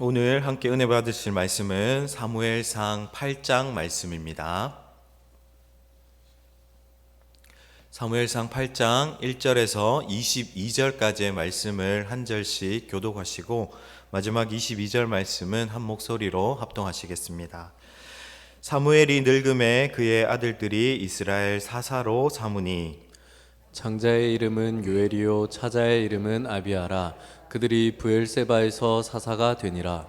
오늘 함께 은혜 받으실 말씀은 사무엘상 8장 말씀입니다. 사무엘상 8장 1절에서 22절까지의 말씀을 한 절씩 교독하시고 마지막 22절 말씀은 한 목소리로 합동하시겠습니다. 사무엘이 늙음에 그의 아들들이 이스라엘 사사로 삼으니 장자의 이름은 요엘이요 차자의 이름은 아비아라. 그들이 브엘세바에서 사사가 되니라.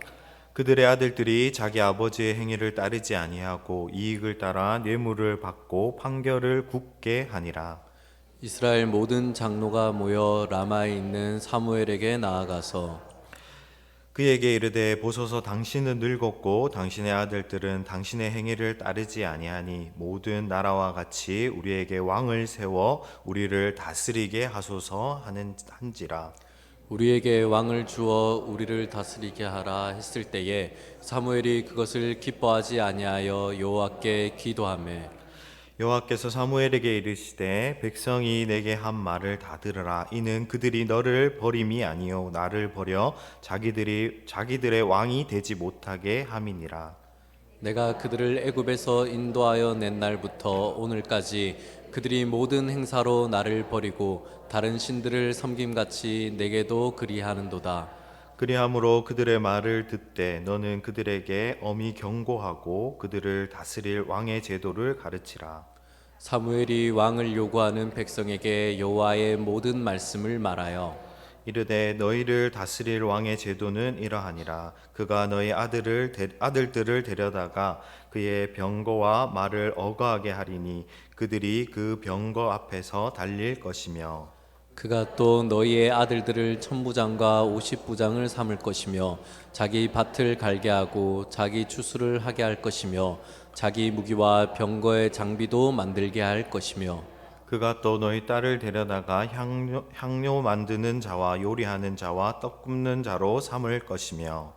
그들의 아들들이 자기 아버지의 행위를 따르지 아니하고 이익을 따라 뇌물을 받고 판결을 굽게 하니라. 이스라엘 모든 장로가 모여 라마에 있는 사무엘에게 나아가서 그에게 이르되 보소서 당신은 늙었고 당신의 아들들은 당신의 행위를 따르지 아니하니 모든 나라와 같이 우리에게 왕을 세워 우리를 다스리게 하소서 한지라. 우리에게 왕을 주어 우리를 다스리게 하라 했을 때에 사무엘이 그것을 기뻐하지 아니하여 여호와께 기도하매 여호와께서 사무엘에게 이르시되 백성이 내게 한 말을 다 들으라. 이는 그들이 너를 버림이 아니요 나를 버려 자기들의 왕이 되지 못하게 함이니라. 내가 그들을 애굽에서 인도하여 낸 날부터 오늘까지 그들이 모든 행사로 나를 버리고 다른 신들을 섬김같이 내게도 그리하는도다. 그리함으로 그들의 말을 듣되 너는 그들에게 엄히 경고하고 그들을 다스릴 왕의 제도를 가르치라. 사무엘이 왕을 요구하는 백성에게 여호와의 모든 말씀을 말하여 이르되 너희를 다스릴 왕의 제도는 이러하니라. 그가 너희 아들들을 데려다가 그의 병거와 말을 어거하게 하리니 그들이 그 병거 앞에서 달릴 것이며 그가 또 너희의 아들들을 천부장과 오십부장을 삼을 것이며 자기 밭을 갈게 하고 자기 추수를 하게 할 것이며 자기 무기와 병거의 장비도 만들게 할 것이며 그가 또 너희 딸을 데려다가 향료 만드는 자와 요리하는 자와 떡 굽는 자로 삼을 것이며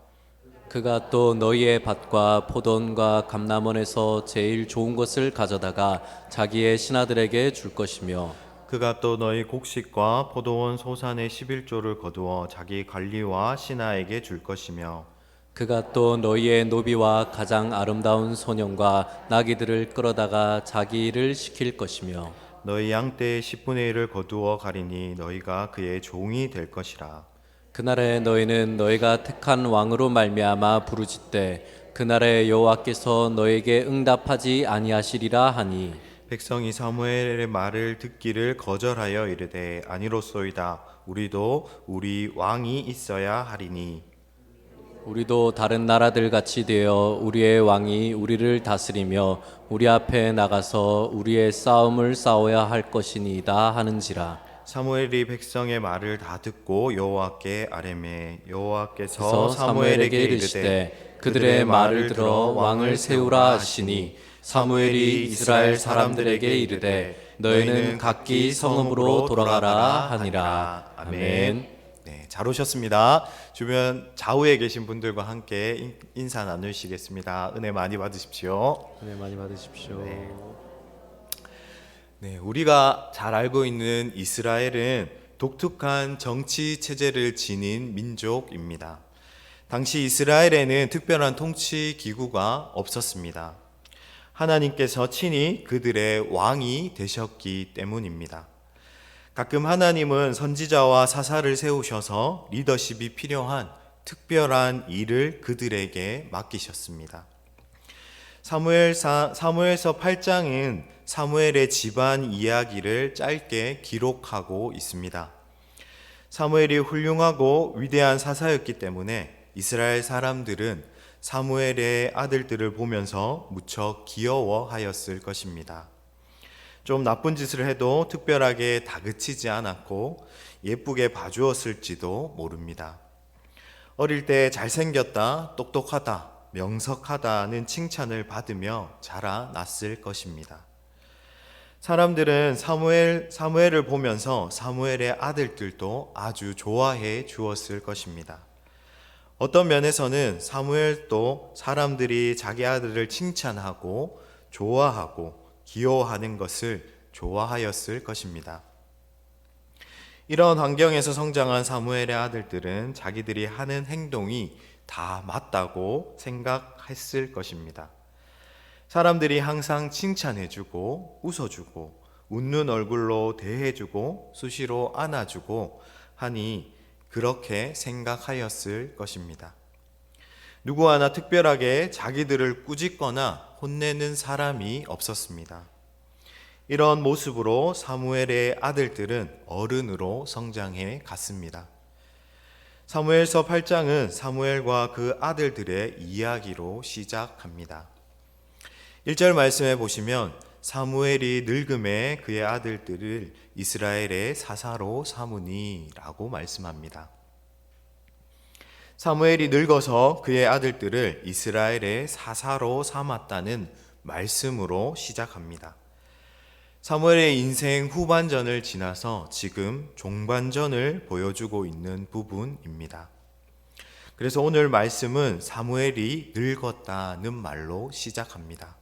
그가 또 너희의 밭과 포도원과 감람원에서 제일 좋은 것을 가져다가 자기의 신하들에게 줄 것이며 그가 또 너희 곡식과 포도원 소산의 11조를 거두어 자기 관리와 신하에게 줄 것이며 그가 또 너희의 노비와 가장 아름다운 소년과 나귀들을 끌어다가 자기 일을 시킬 것이며 너희 양떼의 10분의 1을 거두어 가리니 너희가 그의 종이 될 것이라. 그날에 너희는 너희가 택한 왕으로 말미암아 부르짖되 그날에 여호와께서 너에게 응답하지 아니하시리라 하니 백성이 사무엘의 말을 듣기를 거절하여 이르되 아니로소이다. 우리도 우리 왕이 있어야 하리니 우리도 다른 나라들 같이 되어 우리의 왕이 우리를 다스리며 우리 앞에 나가서 우리의 싸움을 싸워야 할 것이니이다 하는지라. 사무엘이 백성의 말을 다 듣고 여호와께 아뢰매 여호와께서 그래서 사무엘에게 이르시되 그들의 말을 들어 왕을 세우라 하시니 사무엘이 이스라엘 사람들에게 이르되 너희는 각기 성읍으로 돌아가라 하니라. 아멘. 네, 잘 오셨습니다. 주변 좌우에 계신 분들과 함께 인사 나누시겠습니다. 은혜 많이 받으십시오. 은혜 많이 받으십시오. 네, 우리가 잘 알고 있는 이스라엘은 독특한 정치 체제를 지닌 민족입니다. 당시 이스라엘에는 특별한 통치 기구가 없었습니다. 하나님께서 친히 그들의 왕이 되셨기 때문입니다. 가끔 하나님은 선지자와 사사를 세우셔서 리더십이 필요한 특별한 일을 그들에게 맡기셨습니다. 사무엘서 8장은 사무엘의 집안 이야기를 짧게 기록하고 있습니다. 사무엘이 훌륭하고 위대한 사사였기 때문에 이스라엘 사람들은 사무엘의 아들들을 보면서 무척 귀여워하였을 것입니다. 좀 나쁜 짓을 해도 특별하게 다그치지 않았고 예쁘게 봐주었을지도 모릅니다. 어릴 때 잘생겼다, 똑똑하다, 명석하다는 칭찬을 받으며 자라났을 것입니다. 사람들은 사무엘을 보면서 사무엘의 아들들도 아주 좋아해 주었을 것입니다. 어떤 면에서는 사무엘도 사람들이 자기 아들을 칭찬하고 좋아하고 귀여워하는 것을 좋아하였을 것입니다. 이런 환경에서 성장한 사무엘의 아들들은 자기들이 하는 행동이 다 맞다고 생각했을 것입니다. 사람들이 항상 칭찬해주고 웃어주고 웃는 얼굴로 대해주고 수시로 안아주고 하니 그렇게 생각하였을 것입니다. 누구 하나 특별하게 자기들을 꾸짖거나 혼내는 사람이 없었습니다. 이런 모습으로 사무엘의 아들들은 어른으로 성장해 갔습니다. 사무엘서 8장은 사무엘과 그 아들들의 이야기로 시작합니다. 1절 말씀에 보시면 사무엘이 늙음에 그의 아들들을 이스라엘의 사사로 삼으니 라고 말씀합니다. 사무엘이 늙어서 그의 아들들을 이스라엘의 사사로 삼았다는 말씀으로 시작합니다. 사무엘의 인생 후반전을 지나서 지금 종반전을 보여주고 있는 부분입니다. 그래서 오늘 말씀은 사무엘이 늙었다는 말로 시작합니다.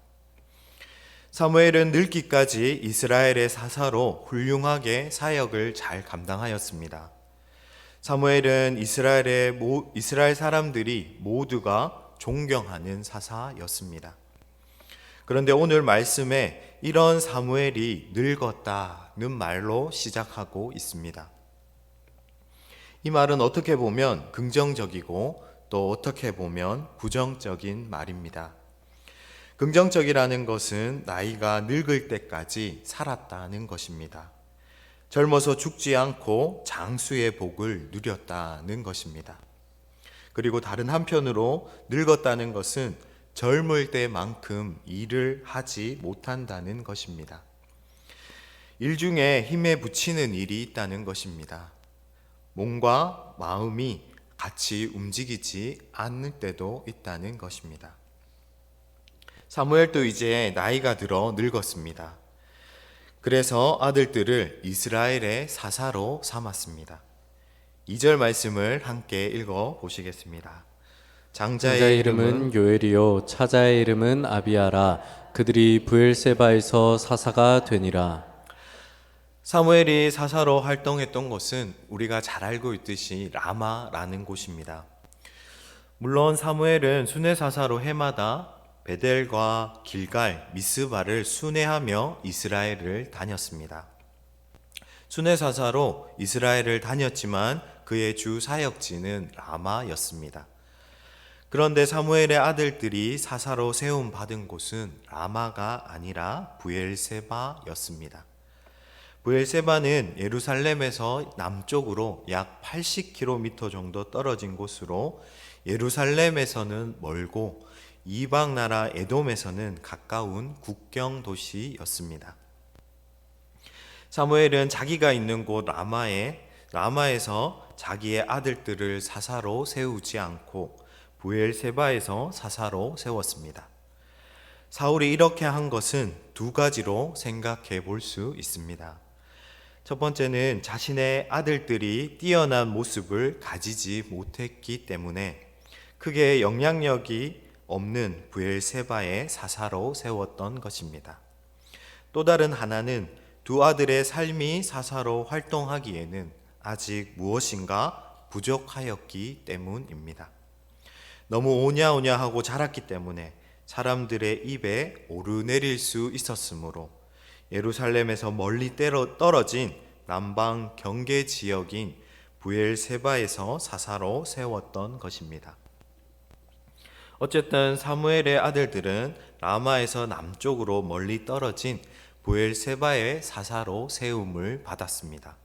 사무엘은 늙기까지 이스라엘의 사사로 훌륭하게 사역을 잘 감당하였습니다. 사무엘은 이스라엘 사람들이 모두가 존경하는 사사였습니다. 그런데 오늘 말씀에 이런 사무엘이 늙었다는 말로 시작하고 있습니다. 이 말은 어떻게 보면 긍정적이고 또 어떻게 보면 부정적인 말입니다. 긍정적이라는 것은 나이가 늙을 때까지 살았다는 것입니다. 젊어서 죽지 않고 장수의 복을 누렸다는 것입니다. 그리고 다른 한편으로 늙었다는 것은 젊을 때만큼 일을 하지 못한다는 것입니다. 일 중에 힘에 부치는 일이 있다는 것입니다. 몸과 마음이 같이 움직이지 않을 때도 있다는 것입니다. 사무엘도 이제 나이가 들어 늙었습니다. 그래서 아들들을 이스라엘의 사사로 삼았습니다. 2절 말씀을 함께 읽어 보시겠습니다. 장자의 이름은 요엘이요 차자의 이름은 아비아라. 그들이 브엘세바에서 사사가 되니라. 사무엘이 사사로 활동했던 곳은 우리가 잘 알고 있듯이 라마라는 곳입니다. 물론 사무엘은 순회사사로 해마다 베델과 길갈, 미스바를 순회하며 이스라엘을 다녔습니다. 순회사사로 이스라엘을 다녔지만 그의 주 사역지는 라마였습니다. 그런데 사무엘의 아들들이 사사로 세움 받은 곳은 라마가 아니라 브엘세바였습니다. 브엘세바는 예루살렘에서 남쪽으로 약 80km 정도 떨어진 곳으로 예루살렘에서는 멀고 이방 나라 에돔에서는 가까운 국경 도시였습니다. 사무엘은 자기가 있는 곳 라마에서 자기의 아들들을 사사로 세우지 않고 브엘세바에서 사사로 세웠습니다. 사울이 이렇게 한 것은 두 가지로 생각해 볼 수 있습니다. 첫 번째는 자신의 아들들이 뛰어난 모습을 가지지 못했기 때문에 크게 영향력이 없는 브엘세바의 사사로 세웠던 것입니다. 또 다른 하나는 두 아들의 삶이 사사로 활동하기에는 아직 무엇인가 부족하였기 때문입니다. 너무 오냐오냐하고 자랐기 때문에 사람들의 입에 오르내릴 수 있었으므로 예루살렘에서 멀리 떨어진 남방 경계 지역인 브엘세바에서 사사로 세웠던 것입니다. 어쨌든 사무엘의 아들들은 라마에서 남쪽으로 멀리 떨어진 브엘세바의 사사로 세움을 받았습니다.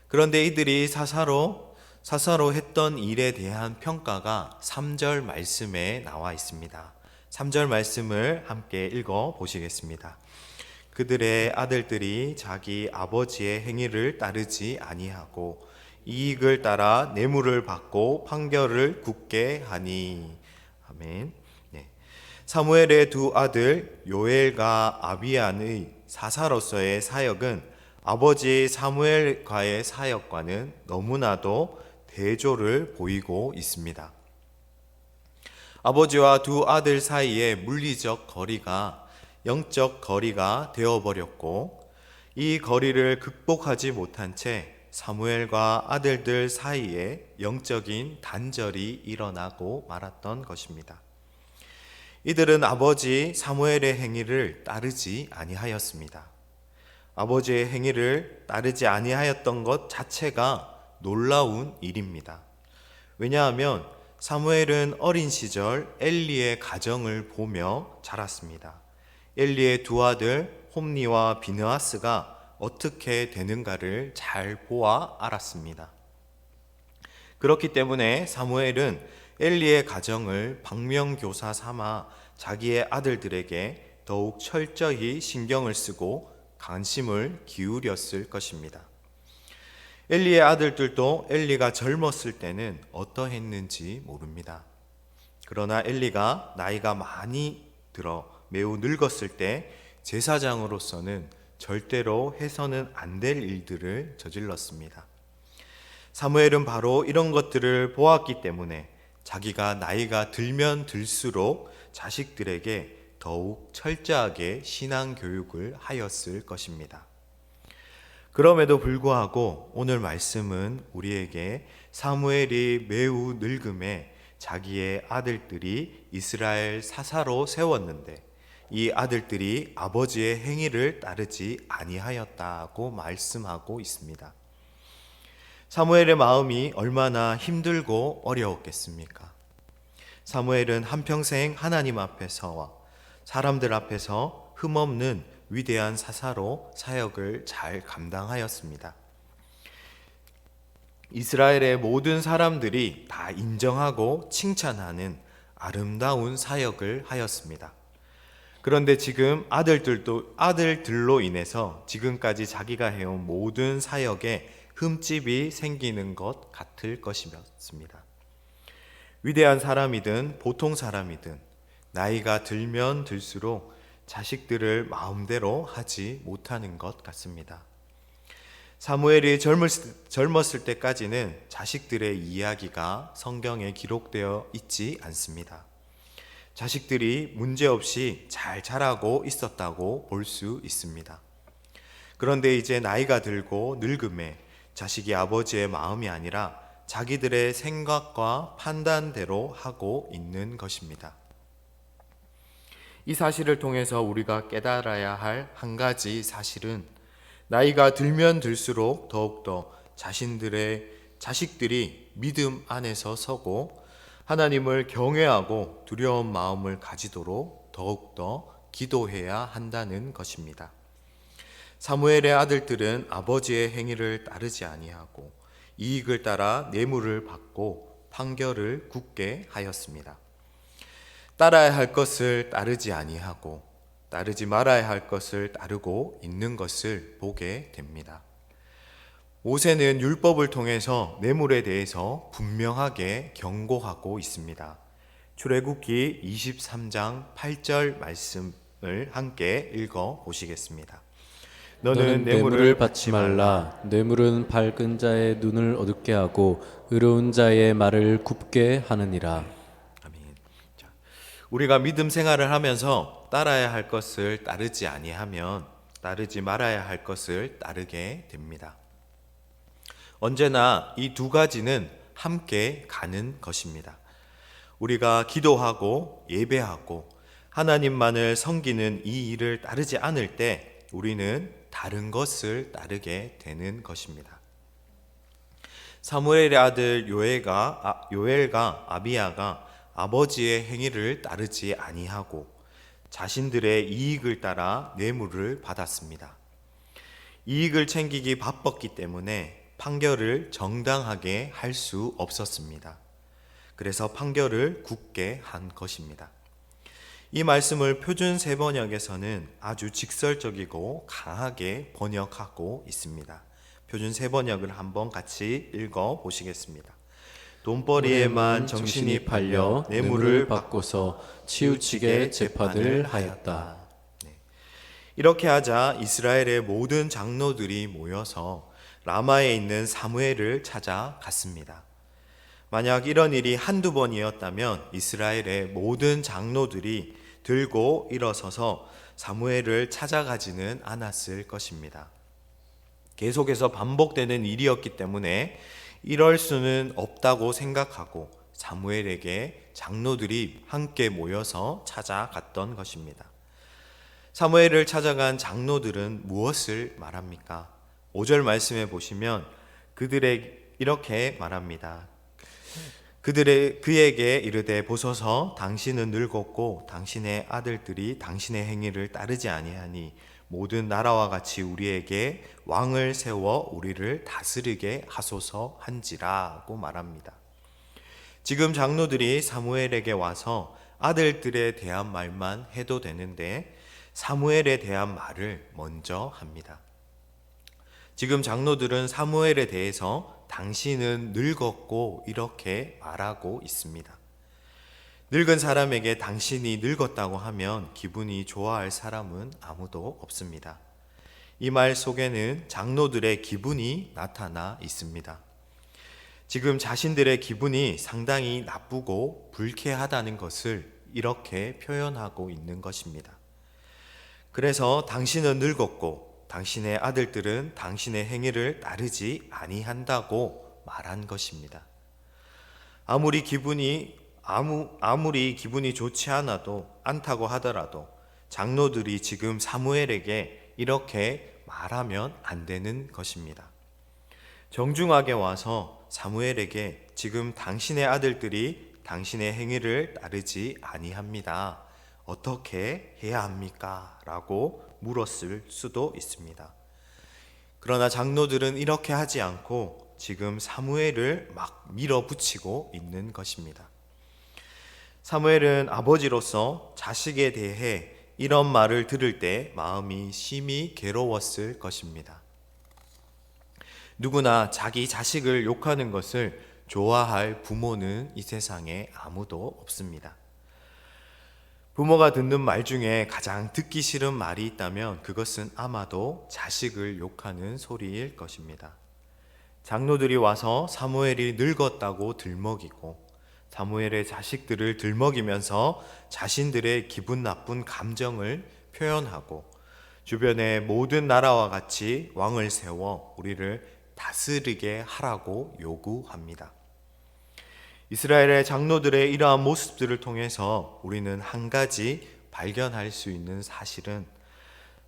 그런데 이들이 사사로 했던 일에 대한 평가가 3절 말씀에 나와 있습니다. 3절 말씀을 함께 읽어 보시겠습니다. 그들의 아들들이 자기 아버지의 행위를 따르지 아니하고 이익을 따라 뇌물을 받고 판결을 굳게 하니. 아멘. 네. 사무엘의 두 아들 요엘과 아비안의 사사로서의 사역은 아버지 사무엘과의 사역과는 너무나도 대조를 보이고 있습니다. 아버지와 두 아들 사이의 물리적 거리가 영적 거리가 되어버렸고 이 거리를 극복하지 못한 채 사무엘과 아들들 사이에 영적인 단절이 일어나고 말았던 것입니다. 이들은 아버지 사무엘의 행위를 따르지 아니하였습니다. 아버지의 행위를 따르지 아니하였던 것 자체가 놀라운 일입니다. 왜냐하면 사무엘은 어린 시절 엘리의 가정을 보며 자랐습니다. 엘리의 두 아들 홈니와 비느하스가 어떻게 되는가를 잘 보아 알았습니다. 그렇기 때문에 사무엘은 엘리의 가정을 방명교사 삼아 자기의 아들들에게 더욱 철저히 신경을 쓰고 관심을 기울였을 것입니다. 엘리의 아들들도 엘리가 젊었을 때는 어떠했는지 모릅니다. 그러나 엘리가 나이가 많이 들어 매우 늙었을 때 제사장으로서는 절대로 해서는 안 될 일들을 저질렀습니다. 사무엘은 바로 이런 것들을 보았기 때문에 자기가 나이가 들면 들수록 자식들에게 더욱 철저하게 신앙 교육을 하였을 것입니다. 그럼에도 불구하고 오늘 말씀은 우리에게 사무엘이 매우 늙음에 자기의 아들들이 이스라엘 사사로 세웠는데 이 아들들이 아버지의 행위를 따르지 아니하였다고 말씀하고 있습니다. 사무엘의 마음이 얼마나 힘들고 어려웠겠습니까? 사무엘은 한평생 하나님 앞에서와 사람들 앞에서 흠없는 위대한 사사로 사역을 잘 감당하였습니다. 이스라엘의 모든 사람들이 다 인정하고 칭찬하는 아름다운 사역을 하였습니다. 그런데 지금 아들들로 인해서 지금까지 자기가 해온 모든 사역에 흠집이 생기는 것 같을 것이었습니다. 위대한 사람이든 보통 사람이든 나이가 들면 들수록 자식들을 마음대로 하지 못하는 것 같습니다. 사무엘이 젊었을 때까지는 자식들의 이야기가 성경에 기록되어 있지 않습니다. 자식들이 문제없이 잘 자라고 있었다고 볼 수 있습니다. 그런데 이제 나이가 들고 늙음에 자식이 아버지의 마음이 아니라 자기들의 생각과 판단대로 하고 있는 것입니다. 이 사실을 통해서 우리가 깨달아야 할 한 가지 사실은 나이가 들면 들수록 더욱더 자식들이 믿음 안에서 서고 하나님을 경외하고 두려운 마음을 가지도록 더욱더 기도해야 한다는 것입니다. 사무엘의 아들들은 아버지의 행위를 따르지 아니하고 이익을 따라 뇌물을 받고 판결을 굳게 하였습니다. 따라야 할 것을 따르지 아니하고 따르지 말아야 할 것을 따르고 있는 것을 보게 됩니다. 모세는 율법을 통해서 뇌물에 대해서 분명하게 경고하고 있습니다. 출애굽기 23장 8절 말씀을 함께 읽어 보시겠습니다. 너는 뇌물을 받지 말라. 뇌물은 밝은 자의 눈을 어둡게 하고 의로운 자의 말을 굽게 하느니라. 아멘. 자, 우리가 믿음 생활을 하면서 따라야 할 것을 따르지 아니하면 따르지 말아야 할 것을 따르게 됩니다. 언제나 이 두 가지는 함께 가는 것입니다. 우리가 기도하고 예배하고 하나님만을 섬기는 이 일을 따르지 않을 때 우리는 다른 것을 따르게 되는 것입니다. 사무엘의 아들 요엘과 아비야가 아버지의 행위를 따르지 아니하고 자신들의 이익을 따라 뇌물을 받았습니다. 이익을 챙기기 바빴기 때문에 판결을 정당하게 할 수 없었습니다. 그래서 판결을 굳게 한 것입니다. 이 말씀을 표준 세번역에서는 아주 직설적이고 강하게 번역하고 있습니다. 표준 세번역을 한번 같이 읽어 보시겠습니다. 돈벌이에만 정신이 팔려 뇌물을 받고서 치우치게 재판을 하였다. 이렇게 하자 이스라엘의 모든 장로들이 모여서 라마에 있는 사무엘을 찾아갔습니다. 만약 이런 일이 한두 번이었다면 이스라엘의 모든 장로들이 들고 일어서서 사무엘을 찾아가지는 않았을 것입니다. 계속해서 반복되는 일이었기 때문에 이럴 수는 없다고 생각하고 사무엘에게 장로들이 함께 모여서 찾아갔던 것입니다. 사무엘을 찾아간 장로들은 무엇을 말합니까? 5절 말씀에 보시면 그들에게 이렇게 말합니다. 그에게 이르되 보소서 당신은 늙었고 당신의 아들들이 당신의 행위를 따르지 아니하니 모든 나라와 같이 우리에게 왕을 세워 우리를 다스리게 하소서 한지라고 말합니다. 지금 장로들이 사무엘에게 와서 아들들에 대한 말만 해도 되는데 사무엘에 대한 말을 먼저 합니다. 지금 장로들은 사무엘에 대해서 당신은 늙었고 이렇게 말하고 있습니다. 늙은 사람에게 당신이 늙었다고 하면 기분이 좋아할 사람은 아무도 없습니다. 이 말 속에는 장로들의 기분이 나타나 있습니다. 지금 자신들의 기분이 상당히 나쁘고 불쾌하다는 것을 이렇게 표현하고 있는 것입니다. 그래서 당신은 늙었고 당신의 아들들은 당신의 행위를 따르지 아니한다고 말한 것입니다. 아무리 기분이 좋지 않다고 하더라도 장로들이 지금 사무엘에게 이렇게 말하면 안 되는 것입니다. 정중하게 와서 사무엘에게 지금 당신의 아들들이 당신의 행위를 따르지 아니합니다. 어떻게 해야 합니까? 라고 물었을 수도 있습니다. 그러나 장로들은 이렇게 하지 않고 지금 사무엘을 막 밀어붙이고 있는 것입니다. 사무엘은 아버지로서 자식에 대해 이런 말을 들을 때 마음이 심히 괴로웠을 것입니다. 누구나 자기 자식을 욕하는 것을 좋아할 부모는 이 세상에 아무도 없습니다. 부모가 듣는 말 중에 가장 듣기 싫은 말이 있다면 그것은 아마도 자식을 욕하는 소리일 것입니다. 장로들이 와서 사무엘이 늙었다고 들먹이고 사무엘의 자식들을 들먹이면서 자신들의 기분 나쁜 감정을 표현하고 주변의 모든 나라와 같이 왕을 세워 우리를 다스리게 하라고 요구합니다. 이스라엘의 장로들의 이러한 모습들을 통해서 우리는 한 가지 발견할 수 있는 사실은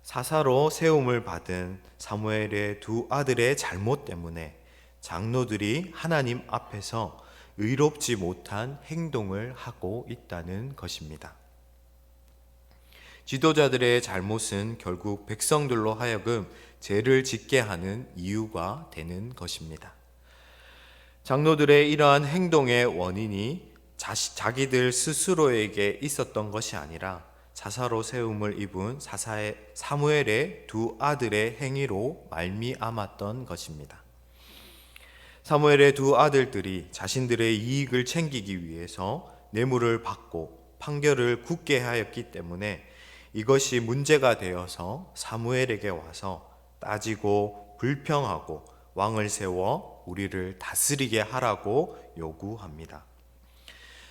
사사로 세움을 받은 사무엘의 두 아들의 잘못 때문에 장로들이 하나님 앞에서 의롭지 못한 행동을 하고 있다는 것입니다. 지도자들의 잘못은 결국 백성들로 하여금 죄를 짓게 하는 이유가 되는 것입니다. 장로들의 이러한 행동의 원인이 자기들 스스로에게 있었던 것이 아니라 사사로 세움을 입은 사무엘의 두 아들의 행위로 말미암았던 것입니다. 사무엘의 두 아들들이 자신들의 이익을 챙기기 위해서 뇌물을 받고 판결을 굳게 하였기 때문에 이것이 문제가 되어서 사무엘에게 와서 따지고 불평하고 왕을 세워 우리를 다스리게 하라고 요구합니다.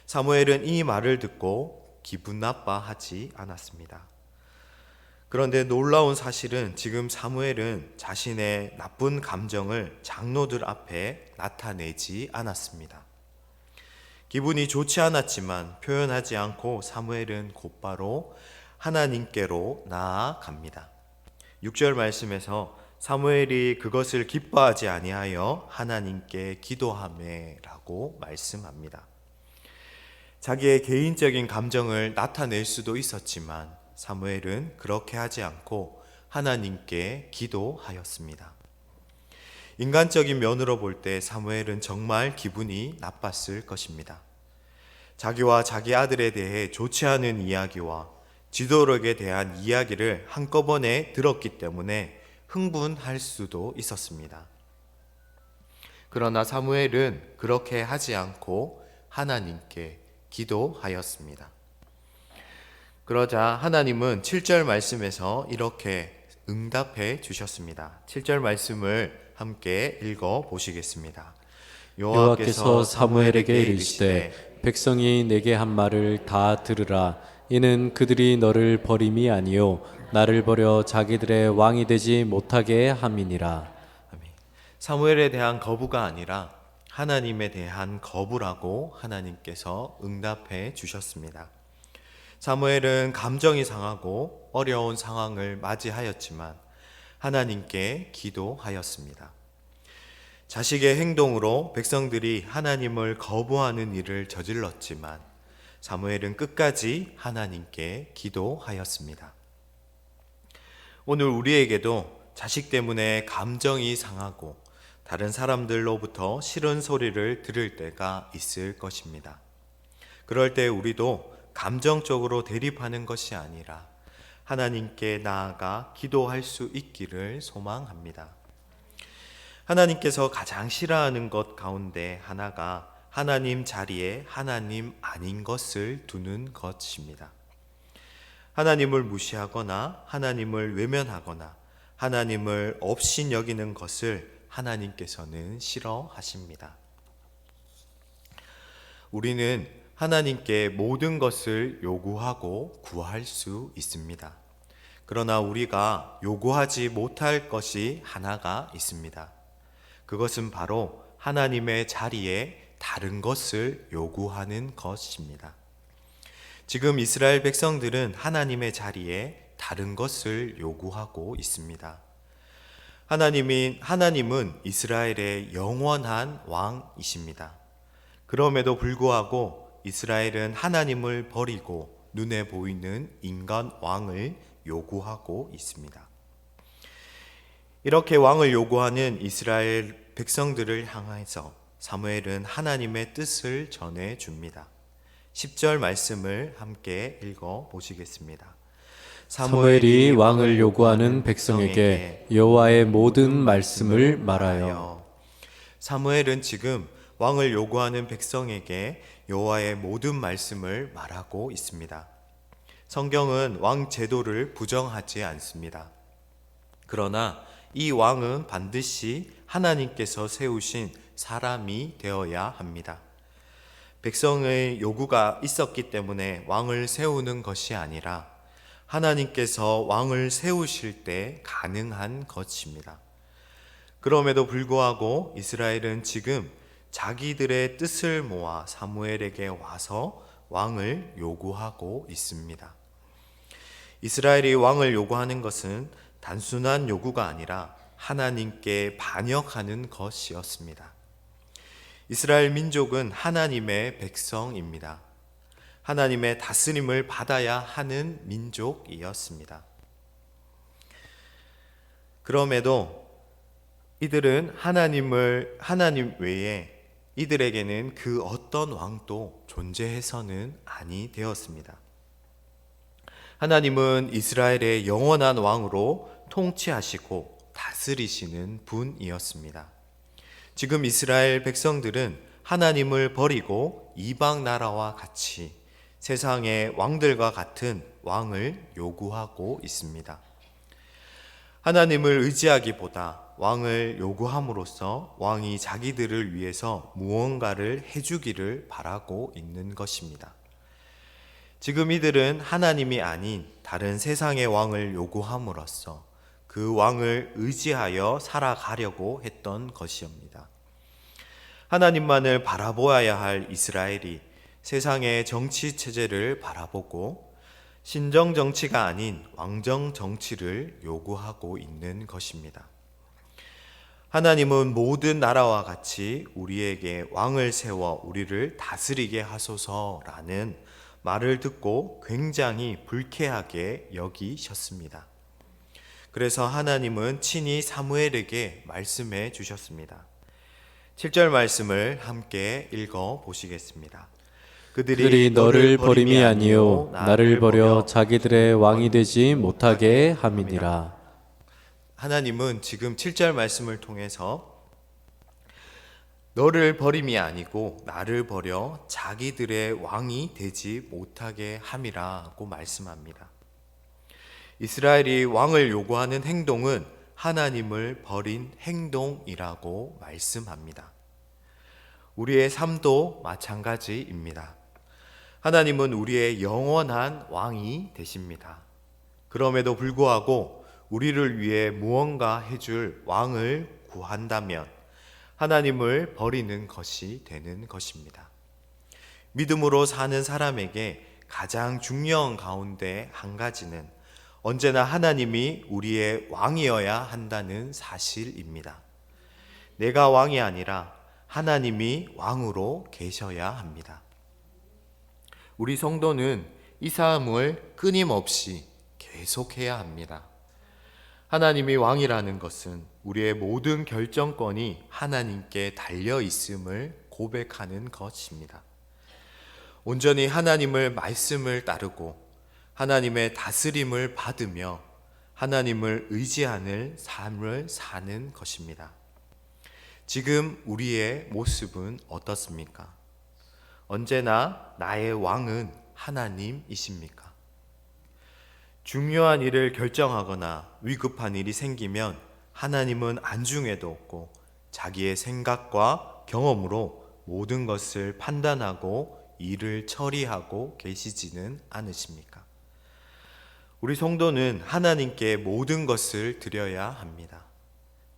사무엘은 이 말을 듣고 기분 나빠하지 않았습니다. 그런데 놀라운 사실은 지금 사무엘은 자신의 나쁜 감정을 장로들 앞에 나타내지 않았습니다. 기분이 좋지 않았지만 표현하지 않고 사무엘은 곧바로 하나님께로 나아갑니다. 6절 말씀에서 사무엘이 그것을 기뻐하지 아니하여 하나님께 기도하매라고 말씀합니다. 자기의 개인적인 감정을 나타낼 수도 있었지만 사무엘은 그렇게 하지 않고 하나님께 기도하였습니다. 인간적인 면으로 볼 때 사무엘은 정말 기분이 나빴을 것입니다. 자기와 자기 아들에 대해 좋지 않은 이야기와 지도력에 대한 이야기를 한꺼번에 들었기 때문에 흥분할 수도 있었습니다. 그러나 사무엘은 그렇게 하지 않고 하나님께 기도하였습니다. 그러자 하나님은 7절 말씀에서 이렇게 응답해 주셨습니다. 7절 말씀을 함께 읽어 보시겠습니다. 여호와께서 사무엘에게 이르시되 백성이 내게 한 말을 다 들으라. 이는 그들이 너를 버림이 아니요 나를 버려 자기들의 왕이 되지 못하게 함이니라. 사무엘에 대한 거부가 아니라 하나님에 대한 거부라고 하나님께서 응답해 주셨습니다. 사무엘은 감정이 상하고 어려운 상황을 맞이하였지만 하나님께 기도하였습니다. 자식의 행동으로 백성들이 하나님을 거부하는 일을 저질렀지만 사무엘은 끝까지 하나님께 기도하였습니다. 오늘 우리에게도 자식 때문에 감정이 상하고 다른 사람들로부터 싫은 소리를 들을 때가 있을 것입니다. 그럴 때 우리도 감정적으로 대립하는 것이 아니라 하나님께 나아가 기도할 수 있기를 소망합니다. 하나님께서 가장 싫어하는 것 가운데 하나가 하나님 자리에 하나님 아닌 것을 두는 것입니다. 하나님을 무시하거나 하나님을 외면하거나 하나님을 없인 여기는 것을 하나님께서는 싫어하십니다. 우리는 하나님께 모든 것을 요구하고 구할 수 있습니다. 그러나 우리가 요구하지 못할 것이 하나가 있습니다. 그것은 바로 하나님의 자리에 다른 것을 요구하는 것입니다. 지금 이스라엘 백성들은 하나님의 자리에 다른 것을 요구하고 있습니다. 하나님은 이스라엘의 영원한 왕이십니다. 그럼에도 불구하고 이스라엘은 하나님을 버리고 눈에 보이는 인간 왕을 요구하고 있습니다. 이렇게 왕을 요구하는 이스라엘 백성들을 향해서 사무엘은 하나님의 뜻을 전해 줍니다. 10절 말씀을 함께 읽어 보시겠습니다. 사무엘이 왕을 요구하는 백성에게 여호와의 모든 말씀을 말하여. 사무엘은 지금 왕을 요구하는 백성에게 여호와의 모든 말씀을 말하고 있습니다. 성경은 왕 제도를 부정하지 않습니다. 그러나 이 왕은 반드시 하나님께서 세우신 사람이 되어야 합니다. 백성의 요구가 있었기 때문에 왕을 세우는 것이 아니라 하나님께서 왕을 세우실 때 가능한 것입니다. 그럼에도 불구하고 이스라엘은 지금 자기들의 뜻을 모아 사무엘에게 와서 왕을 요구하고 있습니다. 이스라엘이 왕을 요구하는 것은 단순한 요구가 아니라 하나님께 반역하는 것이었습니다. 이스라엘 민족은 하나님의 백성입니다. 하나님의 다스림을 받아야 하는 민족이었습니다. 그럼에도 이들은 하나님 외에 이들에게는 그 어떤 왕도 존재해서는 아니 되었습니다. 하나님은 이스라엘의 영원한 왕으로 통치하시고 다스리시는 분이었습니다. 지금 이스라엘 백성들은 하나님을 버리고 이방 나라와 같이 세상의 왕들과 같은 왕을 요구하고 있습니다. 하나님을 의지하기보다 왕을 요구함으로써 왕이 자기들을 위해서 무언가를 해주기를 바라고 있는 것입니다. 지금 이들은 하나님이 아닌 다른 세상의 왕을 요구함으로써 그 왕을 의지하여 살아가려고 했던 것이옵니다. 하나님만을 바라보아야 할 이스라엘이 세상의 정치 체제를 바라보고 신정 정치가 아닌 왕정 정치를 요구하고 있는 것입니다. 하나님은 모든 나라와 같이 우리에게 왕을 세워 우리를 다스리게 하소서라는 말을 듣고 굉장히 불쾌하게 여기셨습니다. 그래서 하나님은 친히 사무엘에게 말씀해 주셨습니다. 7절 말씀을 함께 읽어 보시겠습니다. 그들이 너를 버림이 아니요 나를 버려 자기들의 왕이 되지 못하게 함이니라. 하나님은 지금 7절 말씀을 통해서 너를 버림이 아니고 나를 버려 자기들의 왕이 되지 못하게 함이라고 말씀합니다. 이스라엘이 왕을 요구하는 행동은 하나님을 버린 행동이라고 말씀합니다. 우리의 삶도 마찬가지입니다. 하나님은 우리의 영원한 왕이 되십니다. 그럼에도 불구하고 우리를 위해 무언가 해줄 왕을 구한다면 하나님을 버리는 것이 되는 것입니다. 믿음으로 사는 사람에게 가장 중요한 가운데 한 가지는 언제나 하나님이 우리의 왕이어야 한다는 사실입니다. 내가 왕이 아니라 하나님이 왕으로 계셔야 합니다. 우리 성도는 이 삶을 끊임없이 계속해야 합니다. 하나님이 왕이라는 것은 우리의 모든 결정권이 하나님께 달려 있음을 고백하는 것입니다. 온전히 하나님을 말씀을 따르고 하나님의 다스림을 받으며 하나님을 의지하는 삶을 사는 것입니다. 지금 우리의 모습은 어떻습니까? 언제나 나의 왕은 하나님이십니까? 중요한 일을 결정하거나 위급한 일이 생기면 하나님은 안중에도 없고 자기의 생각과 경험으로 모든 것을 판단하고 일을 처리하고 계시지는 않으십니까? 우리 성도는 하나님께 모든 것을 드려야 합니다.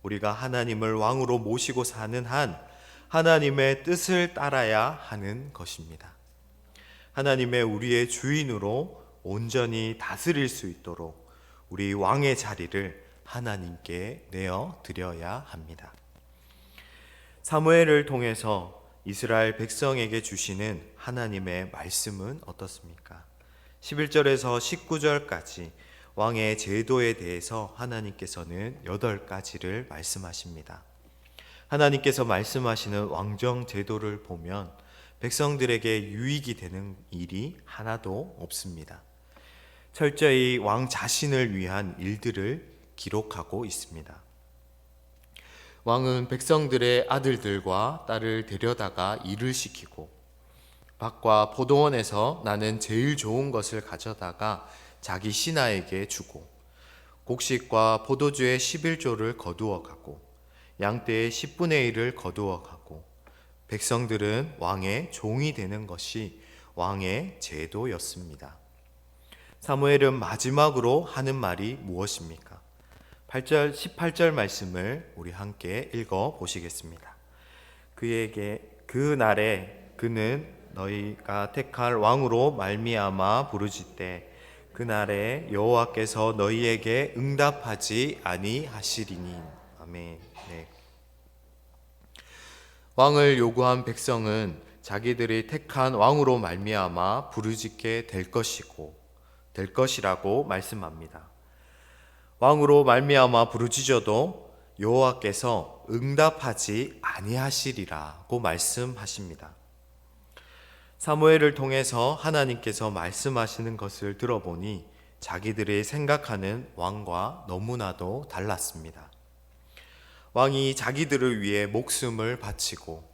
우리가 하나님을 왕으로 모시고 사는 한 하나님의 뜻을 따라야 하는 것입니다. 하나님의 우리의 주인으로 온전히 다스릴 수 있도록 우리 왕의 자리를 하나님께 내어 드려야 합니다. 사무엘을 통해서 이스라엘 백성에게 주시는 하나님의 말씀은 어떻습니까? 11절에서 19절까지 왕의 제도에 대해서 하나님께서는 8가지를 말씀하십니다. 하나님께서 말씀하시는 왕정 제도를 보면 백성들에게 유익이 되는 일이 하나도 없습니다. 철저히 왕 자신을 위한 일들을 기록하고 있습니다. 왕은 백성들의 아들들과 딸을 데려다가 일을 시키고 밭과 포도원에서 나는 제일 좋은 것을 가져다가 자기 신하에게 주고 곡식과 포도주의 11조를 거두어 가고 양떼의 10분의 1을 거두어 가고 백성들은 왕의 종이 되는 것이 왕의 제도였습니다. 사무엘은 마지막으로 하는 말이 무엇입니까? 8절 18절 말씀을 우리 함께 읽어 보시겠습니다. 그에게 그 날에 그는 너희가 택할 왕으로 말미암아 부르짖되 그날에 여호와께서 너희에게 응답하지 아니하시리니. 아멘. 네. 왕을 요구한 백성은 자기들이 택한 왕으로 말미암아 부르짖게 될 것이라고 말씀합니다. 왕으로 말미암아 부르짖어도 여호와께서 응답하지 아니하시리라고 말씀하십니다. 사무엘을 통해서 하나님께서 말씀하시는 것을 들어보니 자기들이 생각하는 왕과 너무나도 달랐습니다. 왕이 자기들을 위해 목숨을 바치고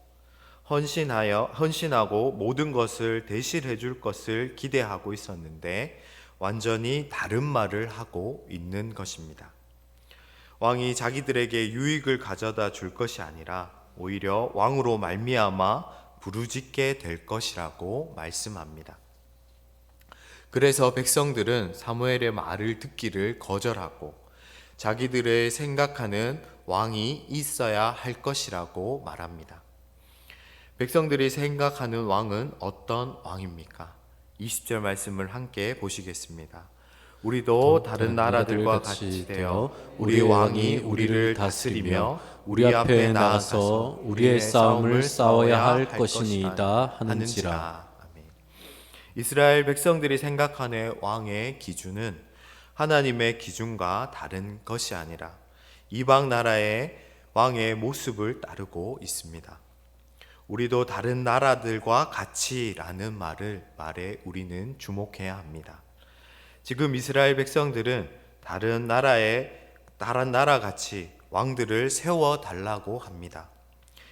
헌신하고 모든 것을 대신해 줄 것을 기대하고 있었는데 완전히 다른 말을 하고 있는 것입니다. 왕이 자기들에게 유익을 가져다 줄 것이 아니라 오히려 왕으로 말미암아 부르짖게 될 것이라고 말씀합니다. 그래서 백성들은 사무엘의 말을 듣기를 거절하고 자기들의 생각하는 왕이 있어야 할 것이라고 말합니다. 백성들이 생각하는 왕은 어떤 왕입니까? 20절 말씀을 함께 보시겠습니다. 우리도 다른 나라들과 같이 되어 우리 왕이 우리를 다스리며 우리 앞에 나가서 우리의 싸움을 싸워야 할 것이니이다 하는지라. 아멘. 이스라엘 백성들이 생각하는 왕의 기준은 하나님의 기준과 다른 것이 아니라 이방 나라의 왕의 모습을 따르고 있습니다. 우리도 다른 나라들과 같이라는 말에 우리는 주목해야 합니다. 지금 이스라엘 백성들은 다른 나라 같이 왕들을 세워 달라고 합니다.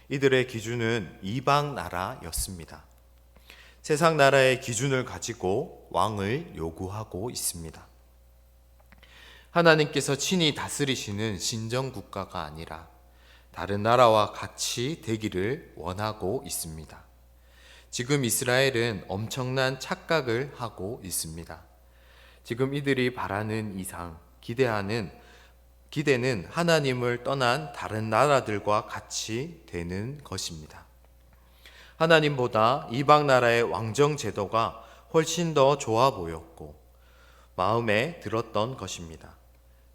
이들의 기준은 이방 나라였습니다. 세상 나라의 기준을 가지고 왕을 요구하고 있습니다. 하나님께서 친히 다스리시는 신정 국가가 아니라 다른 나라와 같이 되기를 원하고 있습니다. 지금 이스라엘은 엄청난 착각을 하고 있습니다. 지금 이들이 바라는 이상, 기대하는 기대는 하나님을 떠난 다른 나라들과 같이 되는 것입니다. 하나님보다 이방 나라의 왕정 제도가 훨씬 더 좋아 보였고 마음에 들었던 것입니다.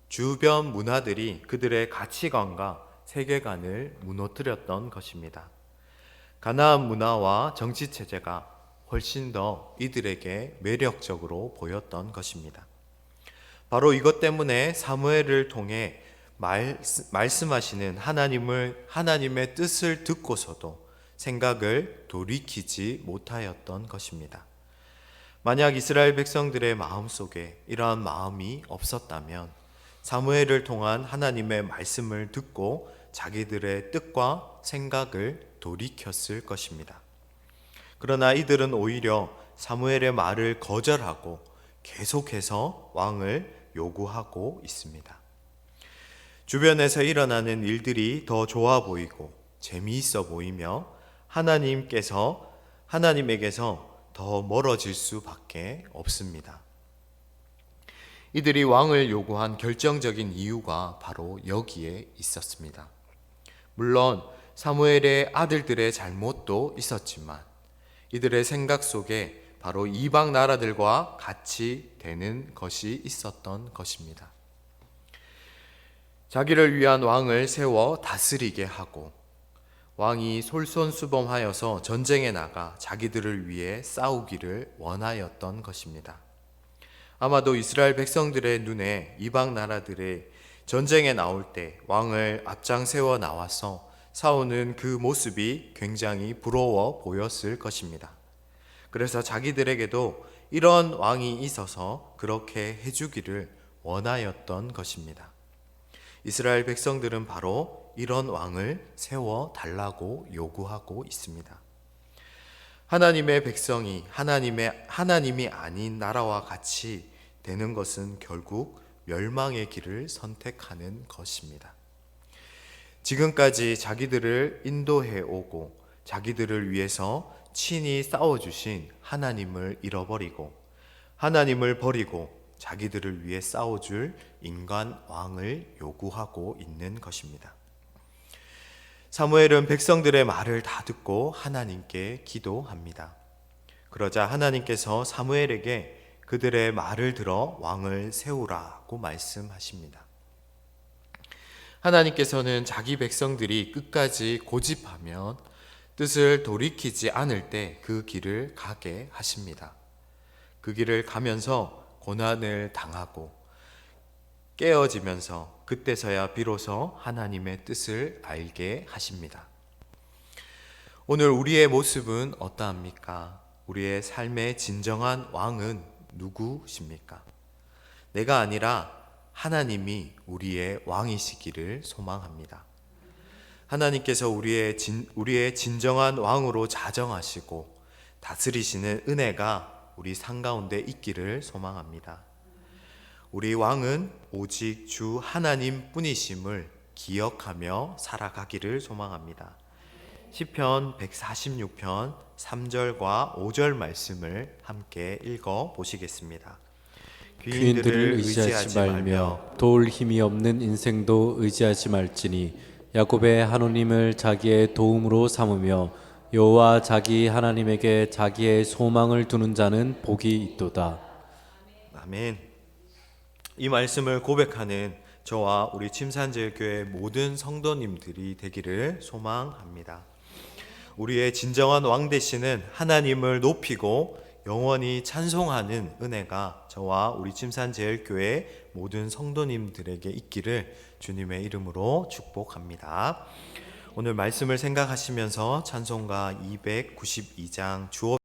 주변 문화들이 그들의 가치관과 세계관을 무너뜨렸던 것입니다. 가나안 문화와 정치 체제가 훨씬 더 이들에게 매력적으로 보였던 것입니다. 바로 이것 때문에 사무엘을 통해 말씀하시는 하나님의 뜻을 듣고서도 생각을 돌이키지 못하였던 것입니다. 만약 이스라엘 백성들의 마음속에 이러한 마음이 없었다면 사무엘을 통한 하나님의 말씀을 듣고 자기들의 뜻과 생각을 돌이켰을 것입니다. 그러나 이들은 오히려 사무엘의 말을 거절하고 계속해서 왕을 요구하고 있습니다. 주변에서 일어나는 일들이 더 좋아 보이고 재미있어 보이며 하나님에게서 더 멀어질 수밖에 없습니다. 이들이 왕을 요구한 결정적인 이유가 바로 여기에 있었습니다. 물론 사무엘의 아들들의 잘못도 있었지만 이들의 생각 속에 바로 이방 나라들과 같이 되는 것이 있었던 것입니다. 자기를 위한 왕을 세워 다스리게 하고 왕이 솔선수범하여서 전쟁에 나가 자기들을 위해 싸우기를 원하였던 것입니다. 아마도 이스라엘 백성들의 눈에 이방 나라들의 전쟁에 나올 때 왕을 앞장 세워 나와서 싸우는 그 모습이 굉장히 부러워 보였을 것입니다. 그래서 자기들에게도 이런 왕이 있어서 그렇게 해주기를 원하였던 것입니다. 이스라엘 백성들은 바로 이런 왕을 세워 달라고 요구하고 있습니다. 하나님의 백성이 하나님이 아닌 나라와 같이 되는 것은 결국 멸망의 길을 선택하는 것입니다. 지금까지 자기들을 인도해 오고 자기들을 위해서 친히 싸워주신 하나님을 잃어버리고 하나님을 버리고 자기들을 위해 싸워줄 인간 왕을 요구하고 있는 것입니다. 사무엘은 백성들의 말을 다 듣고 하나님께 기도합니다. 그러자 하나님께서 사무엘에게 그들의 말을 들어 왕을 세우라고 말씀하십니다. 하나님께서는 자기 백성들이 끝까지 고집하면 뜻을 돌이키지 않을 때 그 길을 가게 하십니다. 그 길을 가면서 고난을 당하고 깨어지면서 그때서야 비로소 하나님의 뜻을 알게 하십니다. 오늘 우리의 모습은 어떠합니까? 우리의 삶의 진정한 왕은 누구십니까? 내가 아니라 하나님이 우리의 왕이시기를 소망합니다. 하나님께서 우리의 진정한 왕으로 자정하시고 다스리시는 은혜가 우리 삶 가운데 있기를 소망합니다. 우리 왕은 오직 주 하나님 뿐이심을 기억하며 살아가기를 소망합니다. 시편 146편 3절과 5절 말씀을 함께 읽어 보시겠습니다. 귀인들을 의지하지 말며 도울 힘이 없는 인생도 의지하지 말지니 야곱의 하나님을 자기의 도움으로 삼으며 여호와 자기 하나님에게 자기의 소망을 두는 자는 복이 있도다. 아멘. 이 말씀을 고백하는 저와 우리 침산제일교회 모든 성도님들이 되기를 소망합니다. 우리의 진정한 왕 되시는 하나님을 높이고 영원히 찬송하는 은혜가 저와 우리 침산제일교회 모든 성도님들에게 있기를 주님의 이름으로 축복합니다. 오늘 말씀을 생각하시면서 찬송가 292장 주어